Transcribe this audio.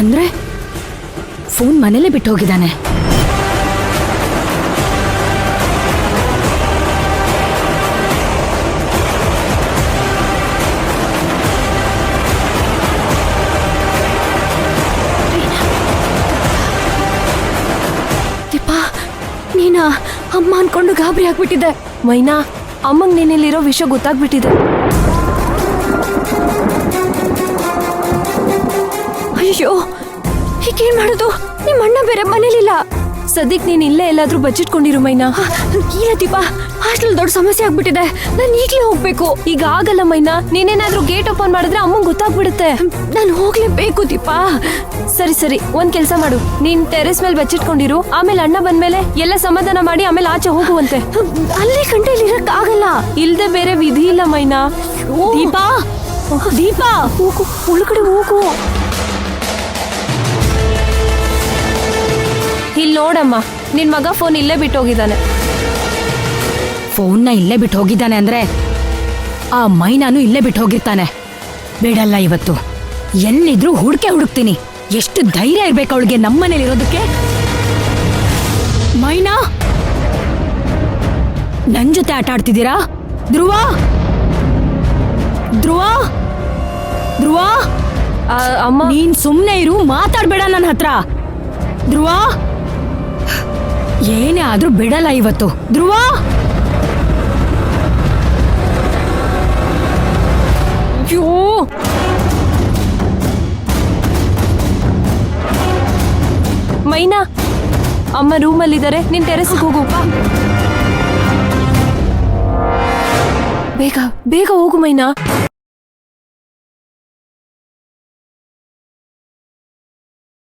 ಅಂದ್ರೆ ಫೋನ್ ಮನೇಲೆ ಬಿಟ್ಟು ಹೋಗಿದ್ದಾನೆ. ದೀಪಾ, ನೀನಾ? ಅಮ್ಮ ಅನ್ಕೊಂಡು ಗಾಬರಿ ಆಗ್ಬಿಟ್ಟಿದೆ. ಮೈನಾ, ಅಮ್ಮಂಗ್ ನೀನಿಲ್ಲಿರೋ ವಿಷಯ ಗೊತ್ತಾಗ್ಬಿಟ್ಟಿದೆ. ಅಯ್ಯೋ, ಹೀಗೇನ್ ಮಾಡೋದು? ನಿಮ್ಮ ಅಣ್ಣ ಬೇರೆ ಮನೇಲಿಲ್ಲ. ಸದ್ಯಕ್ ನೀನ್ ಇಲ್ಲೇ ಎಲ್ಲಾದ್ರೂ ಬಚ್ಚಿಟ್ಕೊಂಡಿರು ಮೈನಾ. ಇಲ್ಲ ದೀಪಾ, ಹಾಸ್ಟೆಲ್ ದೊಡ್ಡ ಸಮಸ್ಯೆ ಆಗ್ಬಿಟ್ಟಿದೆ. ನಾನು ಈಗ್ಲೇ ಹೋಗ್ಬೇಕು. ಈಗ ಆಗಲ್ಲ ಮೈನಾ, ನೀನೇನಾದ್ರೂ ಗೇಟ್ ಓಪನ್ ಮಾಡಿದ್ರೆ ಅಮ್ಮಂಗ್ ಗೊತ್ತಾಗ್ಬಿಡುತ್ತೆ. ನಾನು ಹೋಗ್ಲೇಬೇಕು ದೀಪಾ. ಸರಿ ಸರಿ, ಒಂದ್ ಕೆಲ್ಸ ಮಾಡು, ನೀನ್ ಟೆರೆಸ್ ಮೇಲೆ ಬಚ್ಚಿಟ್ಕೊಂಡಿರು. ಆಮೇಲೆ ಅಣ್ಣ ಬಂದ್ಮೇಲೆ ಎಲ್ಲ ಸಮಾಧಾನ ಮಾಡಿ ಆಮೇಲೆ ಆಚೆ ಹೋಗುವಂತೆ. ಅಲ್ಲೇ ಗಂಟೆಲಿ ಇರಕ್ ಆಗಲ್ಲ. ಇಲ್ದೆ ಬೇರೆ ವಿಧಿ ಇಲ್ಲ ಮೈನಾ. ದೀಪಾ, ದೀಪಾ, ಹೋಗು, ಒಳಗಡೆ ಹೋಗು. ಇಲ್ಲಿ ನೋಡಮ್ಮ, ನಿನ್ ಮಗ ಫೋನ್ ಇಲ್ಲೇ ಬಿಟ್ಟು ಹೋಗಿದ್ದಾನೆ. ಫೋನ್ನ ಇಲ್ಲೇ ಬಿಟ್ಟು ಹೋಗಿದ್ದಾನೆ ಅಂದ್ರೆ ಆ ಮೈನಾನು ಇಲ್ಲೇ ಬಿಟ್ಟು ಹೋಗಿರ್ತಾನೆ. ಬಿಡಲ್ಲ ಇವತ್ತು. ಎಲ್ಲಿದ್ರು ಹುಡುಕ್ತೀನಿ. ಎಷ್ಟು ಧೈರ್ಯ ಇರ್ಬೇಕು ಅವಳಿಗೆ ನಮ್ಮನೇಲಿ ಇರೋದಕ್ಕೆ. ಮೈನಾ, ನನ್ ಜೊತೆ ಆಟ ಆಡ್ತಿದ್ದೀರಾ? ಧ್ರುವ, ಧ್ರುವ, ಧ್ರುವ, ಅಮ್ಮ, ನೀನ್ ಸುಮ್ನೆ ಇರು, ಮಾತಾಡ್ಬೇಡ ನನ್ನ ಹತ್ರ. ಧ್ರುವ, ಏನೇ ಆದ್ರೂ ಬಿಡಲ್ಲ ಇವತ್ತು. ಧ್ರುವ, ಅಯ್ಯೋ, ಮೈನಾ, ಅಮ್ಮ ರೂಮಲ್ಲಿದ್ದಾರೆ. ನೀನ್ ಟೆರೆಸ್ಗೆ ಹೋಗು. ಬೇಗ ಬೇಗ ಹೋಗು ಮೈನಾ.